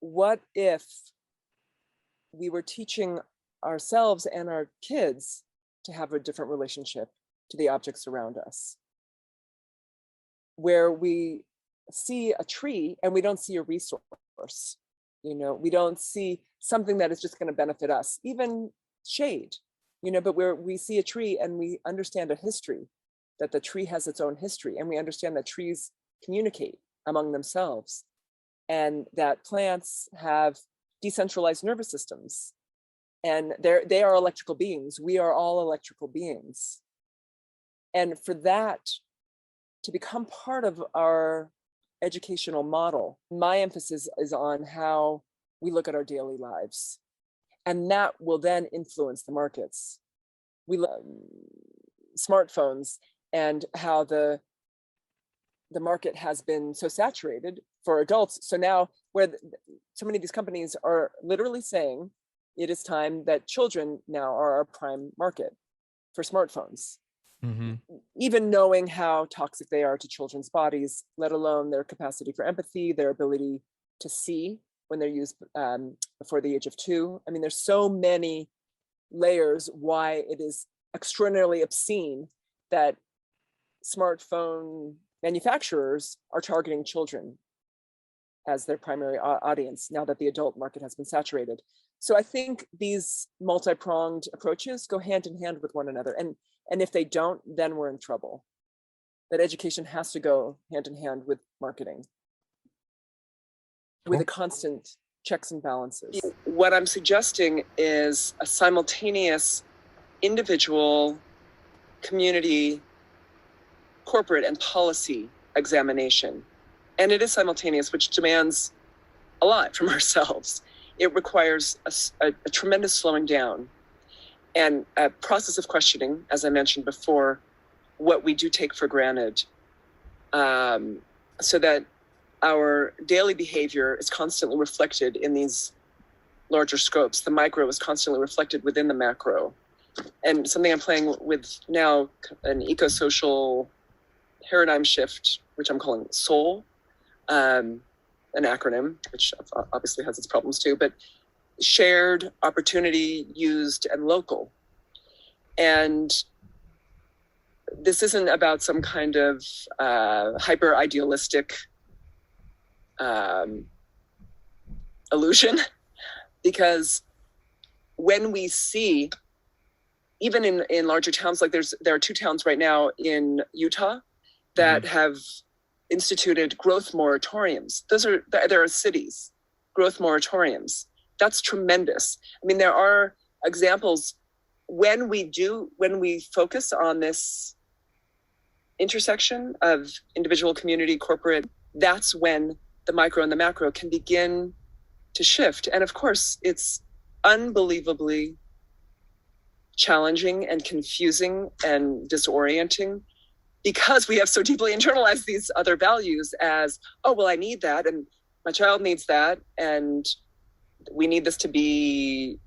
what if we were teaching ourselves and our kids to have a different relationship to the objects around us, where we see a tree and we don't see a resource, we don't see something that is just going to benefit us, even shade, but where we see a tree and we understand a history, that the tree has its own history, and we understand that trees communicate among themselves, and that plants have decentralized nervous systems, and they are electrical beings. We are all electrical beings. And for that to become part of our educational model, my emphasis is on how we look at our daily lives. And that will then influence the markets. We love smartphones and how the market has been so saturated for adults. So now so many of these companies are literally saying it is time that children now are our prime market for smartphones. Mm-hmm. Even knowing how toxic they are to children's bodies, let alone their capacity for empathy, their ability to see when they're used before the age of 2. I mean, there's so many layers why it is extraordinarily obscene that smartphone manufacturers are targeting children as their primary audience now that the adult market has been saturated. So I think these multi-pronged approaches go hand in hand with one another. And if they don't, then we're in trouble. That education has to go hand in hand with marketing, with a constant checks and balances. What I'm suggesting is a simultaneous individual, community, corporate, and policy examination. And it is simultaneous, which demands a lot from ourselves. It requires a tremendous slowing down and a process of questioning, as I mentioned before, what we do take for granted, so that our daily behavior is constantly reflected in these larger scopes. The micro is constantly reflected within the macro. And something I'm playing with now, an eco-social paradigm shift, which I'm calling SOUL, an acronym, which obviously has its problems too, but shared, opportunity, used, and local. And this isn't about some kind of hyper idealistic illusion, because when we see, even in larger towns, like there are 2 towns right now in Utah that have instituted growth moratoriums. There are cities, growth moratoriums. That's tremendous. I mean, there are examples when we focus on this intersection of individual, community, corporate, that's when the micro and the macro can begin to shift. And of course, it's unbelievably challenging and confusing and disorienting, because we have so deeply internalized these other values as, oh, well, I need that, and my child needs that, and we need this to be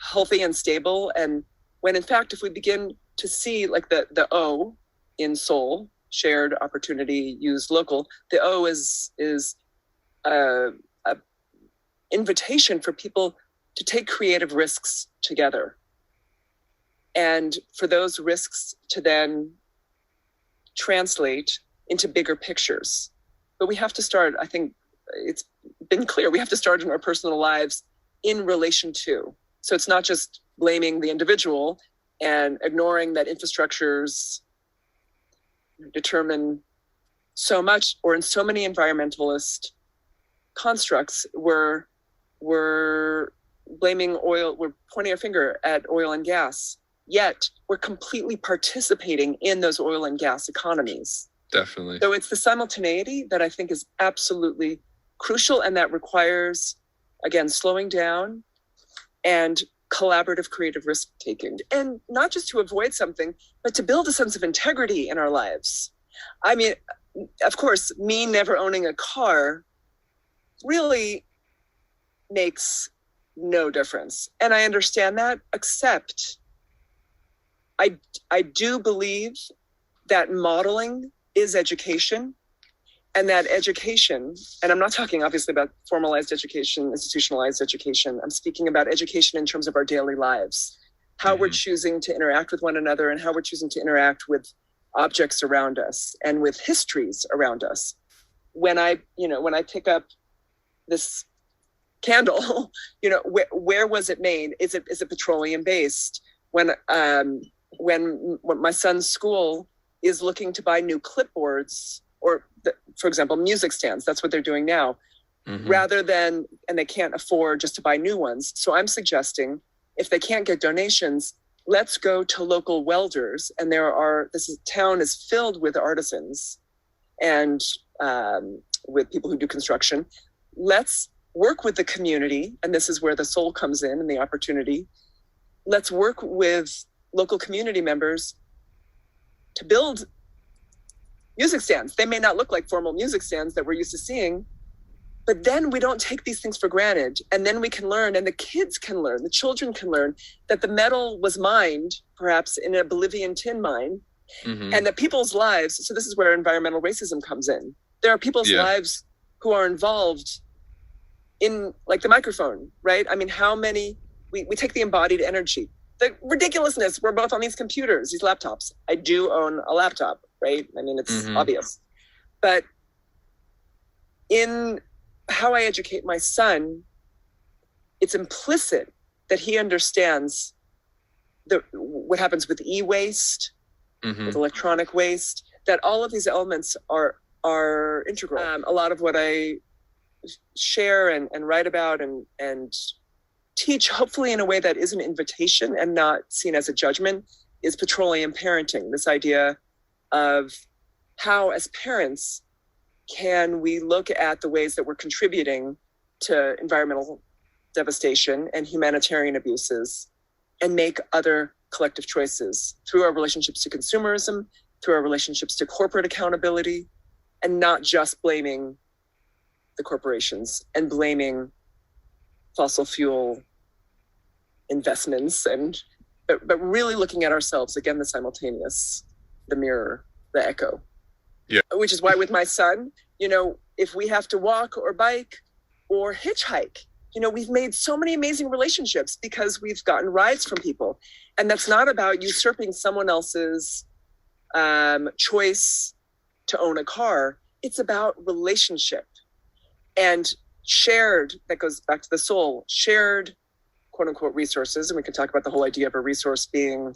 healthy and stable. And when in fact, if we begin to see like the O in soul, shared, opportunity, used, local, the O is a invitation for people to take creative risks together, and for those risks to then translate into bigger pictures. But we have to start, I think it's been clear, we have to start in our personal lives in relation to. So it's not just blaming the individual and ignoring that infrastructures determine so much, or in so many environmentalist constructs, we're blaming oil, we're pointing our finger at oil and gas, yet we're completely participating in those oil and gas economies. Definitely. So it's the simultaneity that I think is absolutely crucial, and that requires, again, slowing down and collaborative creative risk-taking. And not just to avoid something, but to build a sense of integrity in our lives. I mean, of course, me never owning a car really makes no difference. And I understand that, except I do believe that modeling is education, And that education, and I'm not talking obviously about formalized education, institutionalized education. I'm speaking about education in terms of our daily lives, how we're choosing to interact with one another and how we're choosing to interact with objects around us and with histories around us. When I pick up this candle, where was it made? Is it petroleum based? When my son's school is looking to buy new clipboards, or for example, music stands, that's what they're doing now, rather than, and they can't afford just to buy new ones. So I'm suggesting, if they can't get donations, let's go to local welders. And this town is filled with artisans and with people who do construction. Let's work with the community. And this is where the soul comes in and the opportunity. Let's work with local community members to build music stands. They may not look like formal music stands that we're used to seeing, but then we don't take these things for granted. And then we can learn, and the kids can learn, the children can learn that the metal was mined perhaps in a Bolivian tin mine, and that people's lives, so this is where environmental racism comes in. There are people's lives who are involved in, like, the microphone, right? I mean, how many, we take the embodied energy, the ridiculousness, we're both on these computers, these laptops. I do own a laptop, right? I mean, it's obvious. But in how I educate my son, it's implicit that he understands what happens with e-waste, with electronic waste, that all of these elements are integral. A lot of what I share and write about and teach, hopefully in a way that is an invitation and not seen as a judgment, is petroleum parenting. This idea of how, as parents, can we look at the ways that we're contributing to environmental devastation and humanitarian abuses and make other collective choices through our relationships to consumerism, through our relationships to corporate accountability, and not just blaming the corporations and blaming fossil fuel investments, but really looking at ourselves, again, the simultaneous, the mirror, the echo. Yeah. Which is why with my son, if we have to walk or bike or hitchhike, we've made so many amazing relationships because we've gotten rides from people. And that's not about usurping someone else's choice to own a car. It's about relationship and shared, that goes back to the soul, shared quote unquote resources. And we can talk about the whole idea of a resource being,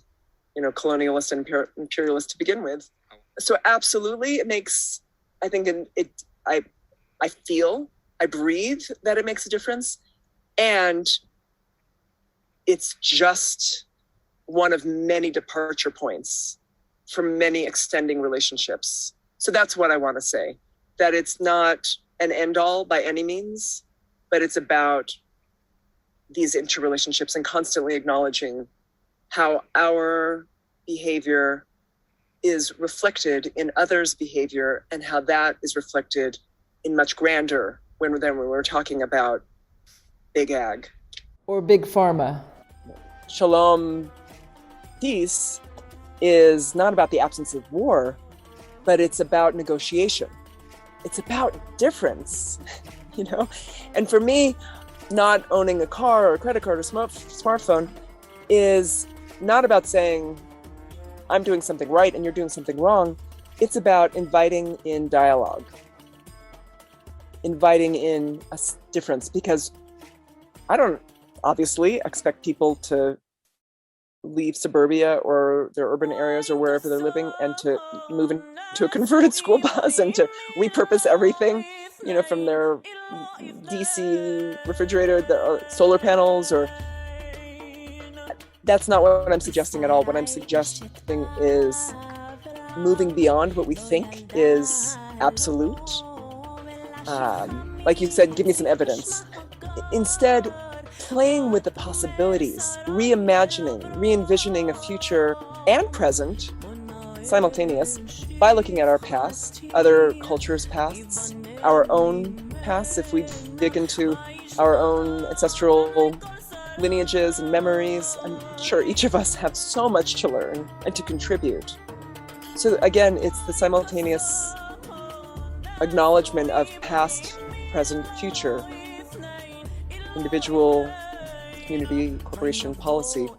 colonialist and imperialist to begin with. So absolutely, it makes, I think I feel, I breathe that it makes a difference. And it's just one of many departure points from many extending relationships. So that's what I want to say, that it's not an end all by any means, but it's about these interrelationships and constantly acknowledging how our behavior is reflected in others' behavior and how that is reflected in much grander when we're talking about big ag. Or big pharma. Shalom, peace, is not about the absence of war, but it's about negotiation. It's about difference, And for me, not owning a car or a credit card or smartphone is not about saying, I'm doing something right and you're doing something wrong. It's about inviting in dialogue, inviting in a difference, because I don't obviously expect people to leave suburbia or their urban areas or wherever they're living and to move into a converted school bus and to repurpose everything, from their DC refrigerator, their solar panels, or that's not what I'm suggesting at all. What I'm suggesting is moving beyond what we think is absolute. Like you said, give me some evidence. Instead, playing with the possibilities, reimagining, re-envisioning a future and present, simultaneous, by looking at our past, other cultures' pasts, our own past, if we dig into our own ancestral lineages and memories. I'm sure each of us have so much to learn and to contribute. So again, it's the simultaneous acknowledgement of past, present, future, individual, community, corporation, policy,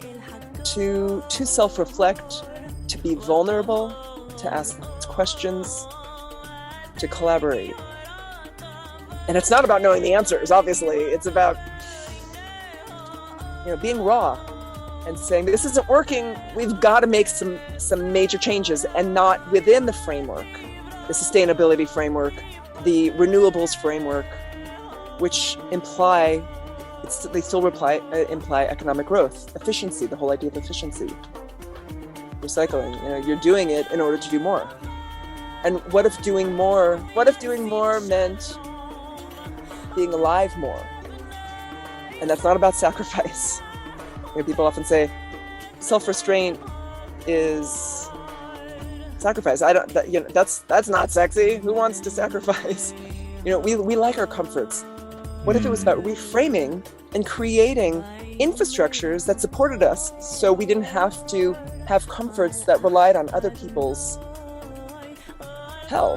to self-reflect, to be vulnerable, to ask questions, to collaborate. And it's not about knowing the answers, obviously. It's about, being raw and saying, this isn't working. We've got to make some major changes, and not within the framework, the sustainability framework, the renewables framework, which imply economic growth, efficiency, the whole idea of efficiency, recycling. You're doing it in order to do more. And what if doing more meant being alive more? And that's not about sacrifice. People often say self-restraint is sacrifice. That's not sexy. Who wants to sacrifice? We like our comforts. What if it was about reframing and creating infrastructures that supported us, so we didn't have to have comforts that relied on other people's hell?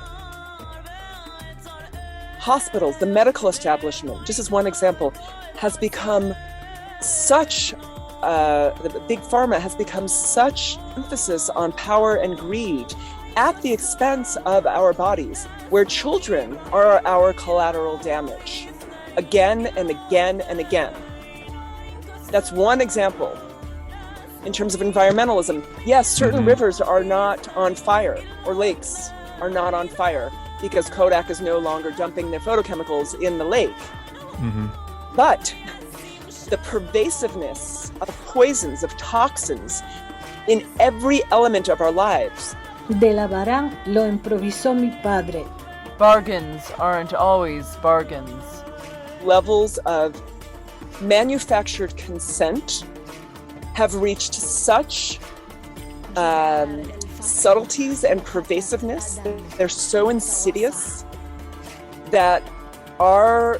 Hospitals, the medical establishment, just as one example, has become such, the big pharma has become such emphasis on power and greed at the expense of our bodies, where children are our collateral damage, again and again and again. That's one example. In terms of environmentalism, yes, certain rivers are not on fire, or lakes are not on fire, because Kodak is no longer dumping their photochemicals in the lake. But the pervasiveness of poisons, of toxins, in every element of our lives. De la barang lo improvisó mi padre. Bargains aren't always bargains. Levels of manufactured consent have reached such subtleties and pervasiveness. They're so insidious that our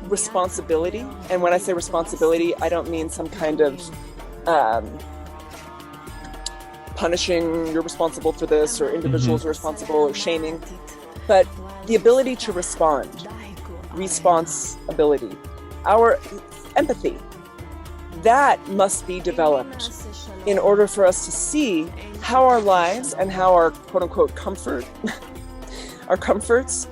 responsibility, and when I say responsibility, I don't mean some kind of punishing, you're responsible for this, or individuals are responsible, or shaming, but the ability to respond, responsibility, our empathy, that must be developed in order for us to see how our lives and how our quote-unquote comfort, our comforts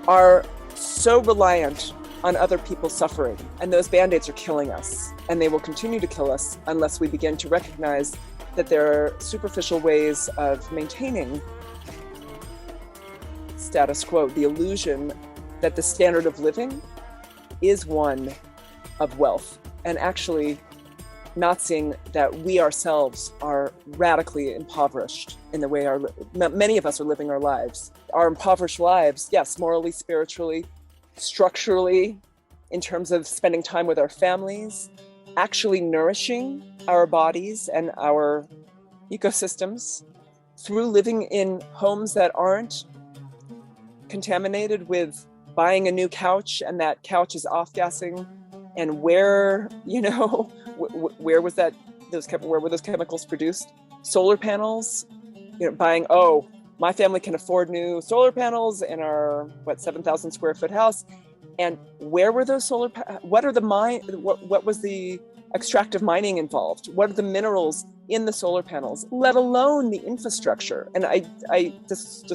are so reliant on other people's suffering. And those band-aids are killing us, and they will continue to kill us unless we begin to recognize that there are superficial ways of maintaining status quo, the illusion that the standard of living is one of wealth, and actually not seeing that we ourselves are radically impoverished in the way many of us are living our lives. Our impoverished lives, yes, morally, spiritually, structurally, in terms of spending time with our families, actually nourishing our bodies and our ecosystems through living in homes that aren't contaminated with buying a new couch, and that couch is off-gassing, and where where were those chemicals produced? Solar panels, buying, my family can afford new solar panels in our 7,000 square foot house, and where were those what was the extractive mining involved? What are the minerals in the solar panels, let alone the infrastructure? And I just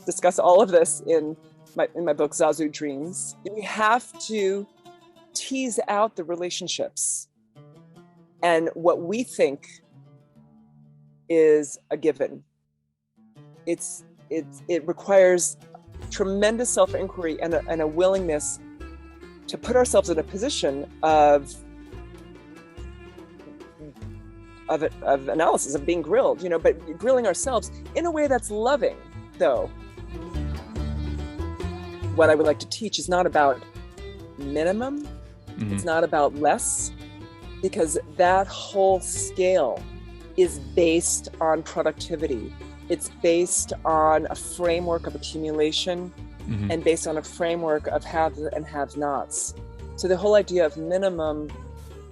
discuss all of this in my book Zazu Dreams. We have to tease out the relationships and what we think is a given. It requires tremendous self-inquiry and a willingness to put ourselves in a position of analysis, of being grilled, but grilling ourselves in a way that's loving, though. What I would like to teach is not about minimum, it's not about less, because that whole scale is based on productivity. It's based on a framework of accumulation and based on a framework of haves and have-nots. So the whole idea of minimum,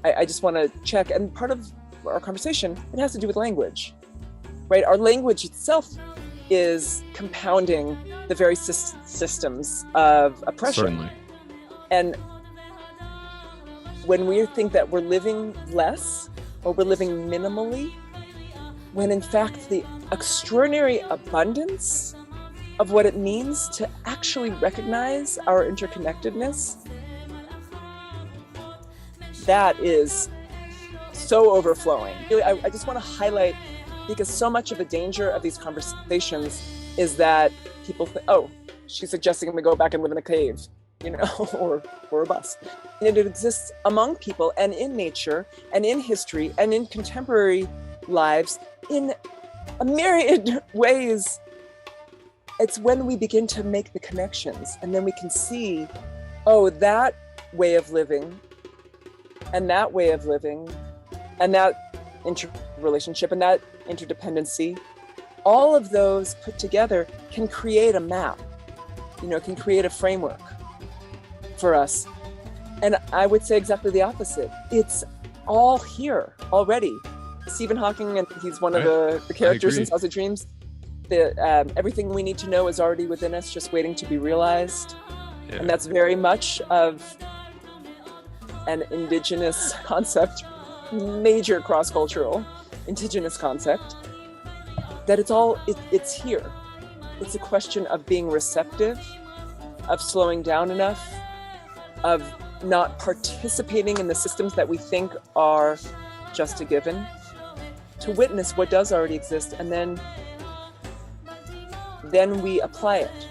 I just want to check, and part of our conversation, it has to do with language, right? Our language itself is compounding the very systems of oppression. Certainly. And when we think that we're living less or we're living minimally, when in fact the extraordinary abundance of what it means to actually recognize our interconnectedness, that is so overflowing. I just want to highlight, because so much of the danger of these conversations is that people think, oh, she's suggesting we go back and live in a cave, you know, or a bus. And it exists among people and in nature and in history and in contemporary lives in a myriad ways. It's when we begin to make the connections and then we can see, oh, that way of living and that way of living and that interrelationship and that interdependency, all of those put together can create a map, you know, can create a framework for us. And I would say exactly the opposite. It's all here already. Stephen Hawking, and he's one of the characters in Sausage Dreams. Everything we need to know is already within us, just waiting to be realized. Yeah. And that's very much of an indigenous concept, major cross-cultural indigenous concept, that it's here. It's a question of being receptive, of slowing down enough, of not participating in the systems that we think are just a given, to witness what does already exist, and then we apply it.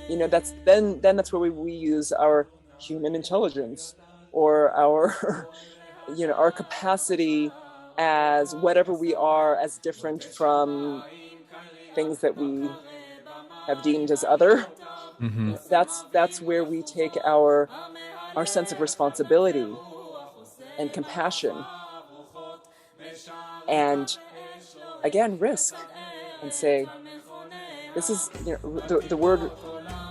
You know, that's where we use our human intelligence or our, you know, our capacity as whatever we are, as different from things that we have deemed as other. Mm-hmm. That's where we take our sense of responsibility and compassion and, again, risk, and say, this is, you know, the word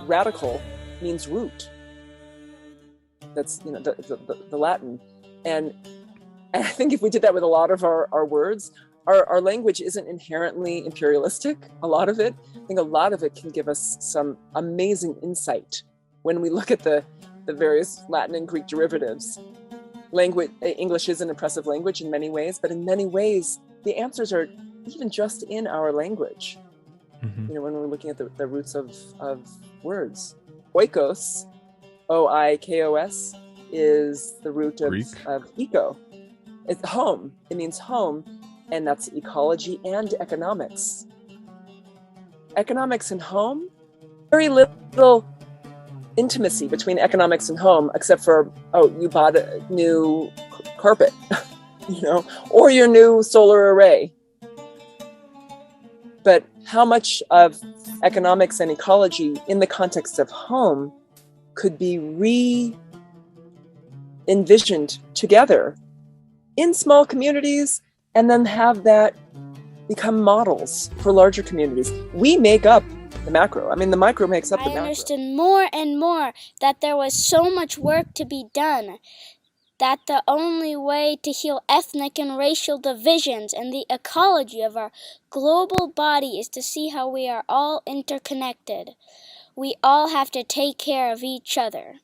radical means root. That's, you know, the Latin. And I think if we did that with a lot of our words, our language isn't inherently imperialistic, a lot of it. I think a lot of it can give us some amazing insight when we look at the various Latin and Greek derivatives. English is an impressive language in many ways, but in many ways, the answers are even just in our language. Mm-hmm. You know, when we're looking at the roots of words. Oikos, O-I-K-O-S, is the root of eco. It's home. It means home, and that's ecology and economics. Economics and home, very little intimacy between economics and home, except for, oh, you bought a new carpet, you know, or your new solar array. But how much of economics and ecology in the context of home could be re-envisioned together in small communities, and then have that become models for larger communities? We make up the macro. I mean, the micro makes up the macro. I understood more and more that there was so much work to be done, that the only way to heal ethnic and racial divisions and the ecology of our global body is to see how we are all interconnected. We all have to take care of each other.